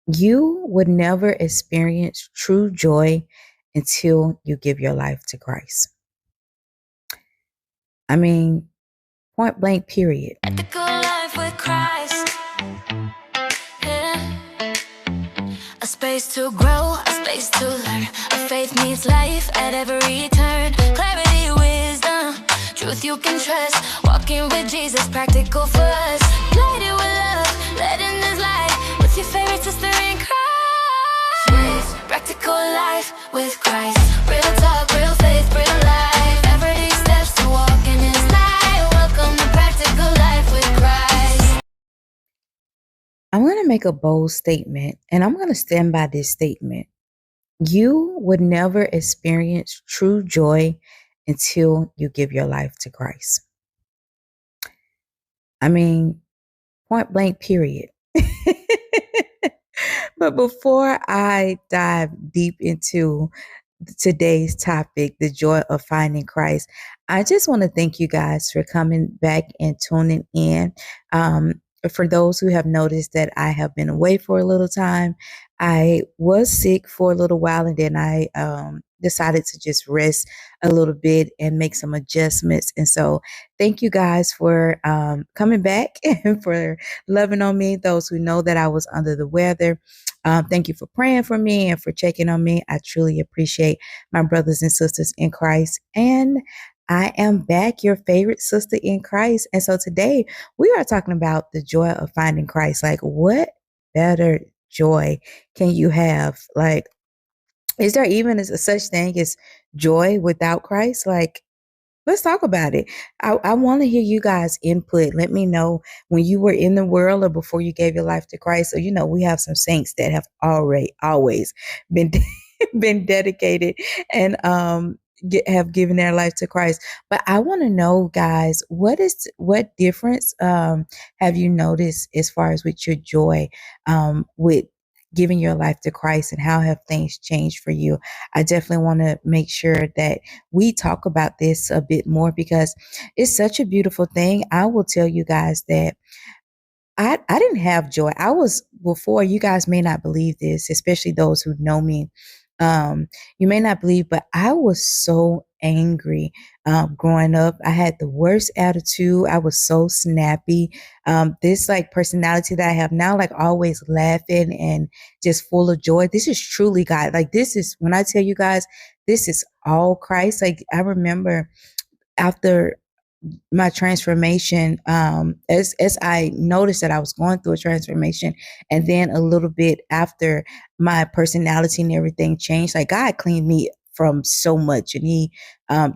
You would never experience true joy until you give your life to Christ. I mean, point blank, period. Ethical life with Christ. Yeah. A space to grow, a space to learn. A faith meets life at every turn. Clarity, wisdom, truth you can trust. Walking with Jesus, practical for us. Lighted with love, led in His light. With your favorite sister in Christ. Practical life with Christ. Real talk, real faith, real life. Everyday steps to walk in His light. Welcome to practical life with Christ. I'm going to make a bold statement, and I'm going to stand by this statement. You would never experience true joy until you give your life to Christ. I mean, point blank, period. But before I dive deep into today's topic, the joy of finding Christ, I just want to thank you guys for coming back and tuning in. For those who have noticed that I have been away for a little time, I was sick for a little while, and then I decided to just rest a little bit and make some adjustments. And so thank you guys for coming back and for loving on me. Those who know that I was under the weather, thank you for praying for me and for checking on me. I truly appreciate my brothers and sisters in Christ. And I am back, your favorite sister in Christ. And so today we are talking about the joy of finding Christ. Like, what better joy can you have? Like, is there even a such thing as joy without Christ? Like, let's talk about it. I want to hear you guys' input. Let me know when you were in the world or before you gave your life to Christ. So, we have some saints that have always been been dedicated and have given their life to Christ. But I want to know, guys, what difference have you noticed as far as with your joy with giving your life to Christ, and how have things changed for you? I definitely want to make sure that we talk about this a bit more because it's such a beautiful thing. I will tell you guys that I didn't have joy. I was before, you guys may not believe this, especially those who know me. You may not believe, but I was so angry growing up. I had the worst attitude. I was so snappy. This like personality that I have now, like always laughing and just full of joy. This is truly God. Like, this is, when I tell you guys, this is all Christ. Like, I remember after my transformation, as I noticed that I was going through a transformation, and then a little bit after, my personality and everything changed. Like, God cleaned me from so much, and He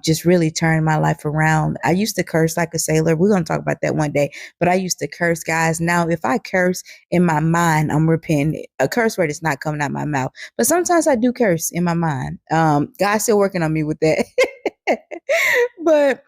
just really turned my life around. I used to curse like a sailor. We're going to talk about that one day, but I used to curse, guys. Now, if I curse in my mind, I'm repenting. A curse word is not coming out my mouth, but sometimes I do curse in my mind. God's still working on me with that. But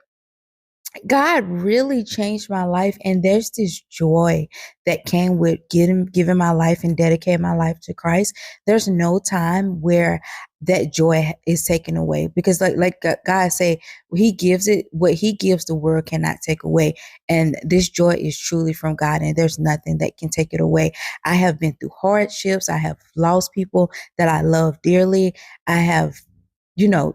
God really changed my life, and there's this joy that came with giving my life and dedicating my life to Christ. There's no time where that joy is taken away, because like God say, He gives it. What He gives, the world cannot take away. And this joy is truly from God, and there's nothing that can take it away. I have been through hardships. I have lost people that I love dearly. I have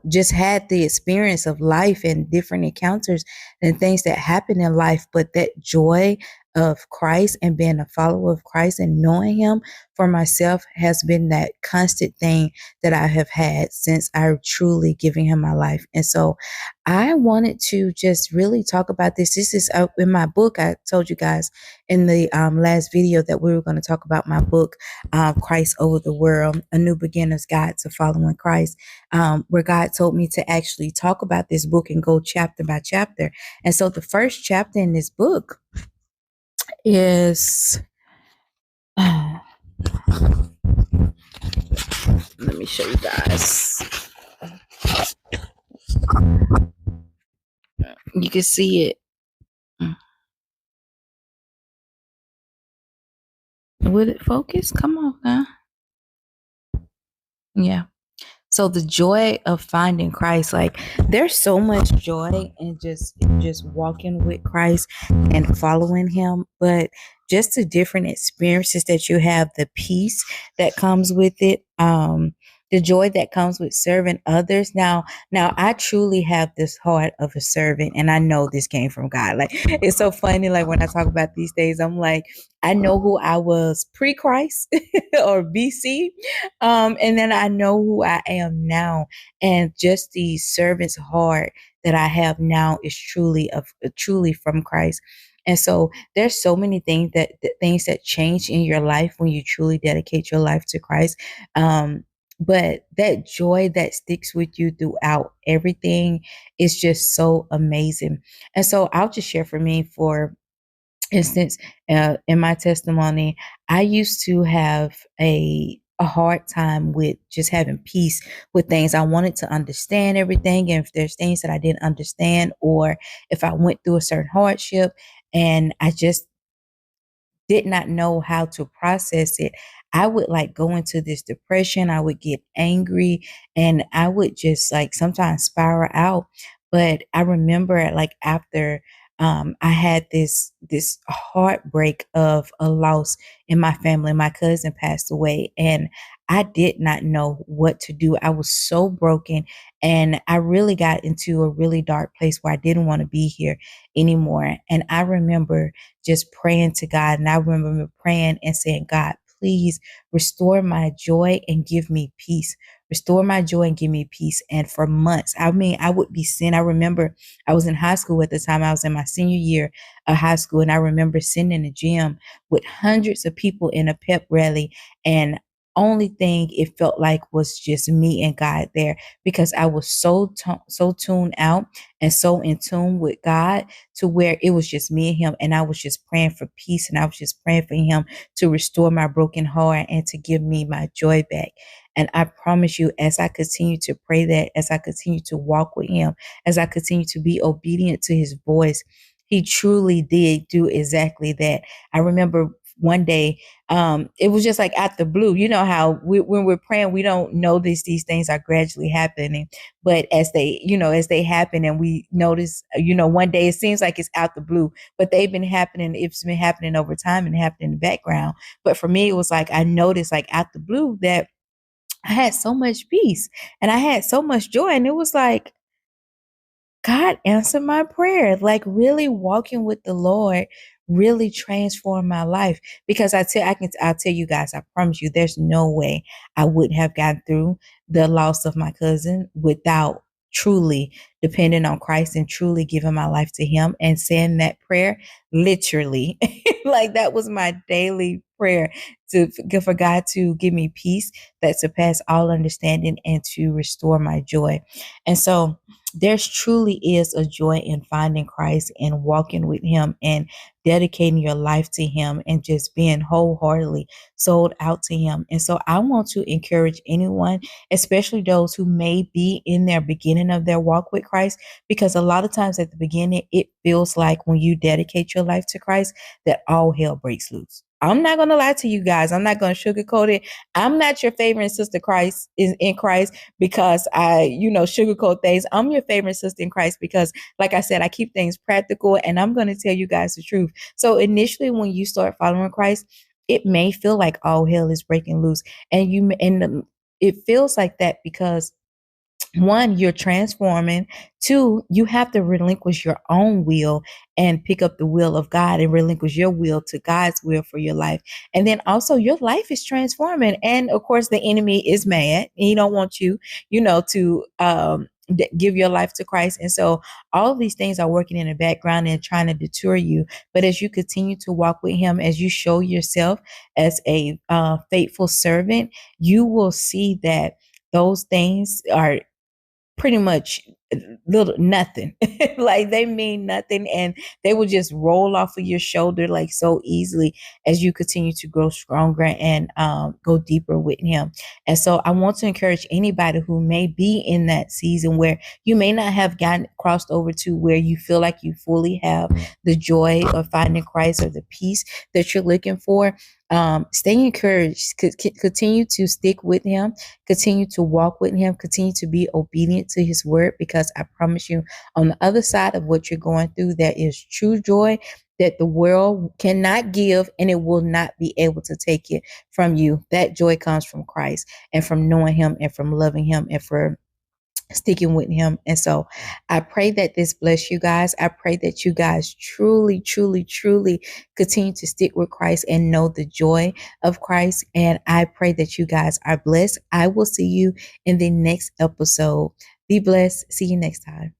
just had the experience of life and different encounters and things that happen in life. But that joy of Christ and being a follower of Christ and knowing Him for myself has been that constant thing that I have had since I truly giving Him my life. And so I wanted to just really talk about this. This is in my book. I told you guys in the last video that we were going to talk about my book, Christ Over the World, A New Beginner's Guide to Following Christ, where God told me to actually talk about this book and go chapter by chapter. And so the first chapter in this book is, let me show you guys. You can see it. Will it focus? Come on now. Yeah. So the joy of finding Christ, like, there's so much joy in just walking with Christ and following Him. But just the different experiences that you have, the peace that comes with it, the joy that comes with serving others. Now I truly have this heart of a servant, and I know this came from God. Like, it's so funny, like when I talk about these days, I'm like, I know who I was pre-Christ or BC. And then I know who I am now. And just the servant's heart that I have now is truly from Christ. And so there's so many things that change in your life when you truly dedicate your life to Christ. But that joy that sticks with you throughout everything is just so amazing. And so I'll just share for me, for instance, in my testimony, I used to have a hard time with just having peace with things. I wanted to understand everything, and if there's things that I didn't understand, or if I went through a certain hardship and I just did not know how to process it, I would like go into this depression. I would get angry, and I would just like sometimes spiral out. But I remember, like, after I had this heartbreak of a loss in my family. My cousin passed away, and I did not know what to do. I was so broken, and I really got into a really dark place where I didn't want to be here anymore. And I remember just praying to God. And I remember praying and saying, God, please restore my joy and give me peace. Restore my joy and give me peace. And for months, I mean, I would be sitting. I remember I was in high school at the time. I was in my senior year of high school. And I remember sitting in the gym with hundreds of people in a pep rally. And only thing it felt like was just me and God there, because I was so tuned out and so in tune with God, to where it was just me and him, and I was just praying for peace, and I was just praying for him to restore my broken heart and to give me my joy back. And I promise you, as I continue to pray that, as I continue to walk with him, as I continue to be obedient to his voice, he truly did do exactly that. I remember one day, it was just like out the blue. You know how when we're praying, we don't notice these things are gradually happening, but as they happen, and we notice, one day it seems like it's out the blue, but they've been happening. It's been happening over time and happening in the background. But for me, it was like I noticed, like out the blue, that I had so much peace and I had so much joy, and it was like God answered my prayer. Like, really walking with the Lord really transformed my life, because I'll tell you guys, I promise you, there's no way I wouldn't have gotten through the loss of my cousin without truly depending on Christ and truly giving my life to him and saying that prayer literally. Like, that was my daily prayer, for God to give me peace that surpass all understanding and to restore my joy. And so there's truly is a joy in finding Christ and walking with him and dedicating your life to him and just being wholeheartedly sold out to him. And so I want to encourage anyone, especially those who may be in their beginning of their walk with Christ, because a lot of times at the beginning, it feels like when you dedicate your life to Christ, that all hell breaks loose. I'm not going to lie to you guys. I'm not going to sugarcoat it. I'm not your favorite sister Christ in Christ because sugarcoat things. I'm your favorite sister in Christ because, like I said, I keep things practical, and I'm going to tell you guys the truth. So initially, when you start following Christ, it may feel like all hell is breaking loose, and it feels like that because, one, you're transforming. Two, you have to relinquish your own will and pick up the will of God and relinquish your will to God's will for your life. And then also your life is transforming. And of course, the enemy is mad. And he don't want you, to give your life to Christ. And so all of these things are working in the background and trying to deter you. But as you continue to walk with him, as you show yourself as a faithful servant, you will see that those things are pretty much little nothing. Like, they mean nothing, and they will just roll off of your shoulder like so easily as you continue to grow stronger and go deeper with him. And so I want to encourage anybody who may be in that season where you may not have gotten crossed over to where you feel like you fully have the joy of finding Christ or the peace that you're looking for. Stay encouraged. Continue to stick with him. Continue to walk with him. Continue to be obedient to his word, because I promise you, on the other side of what you're going through, there is true joy. that the world cannot give and it will not be able to take it from you. That joy comes from Christ and from knowing him and from loving him and for sticking with him. And so I pray that this bless you guys. I pray that you guys truly, truly, truly continue to stick with Christ and know the joy of Christ. And I pray that you guys are blessed. I will see you in the next episode. Be blessed. See you next time.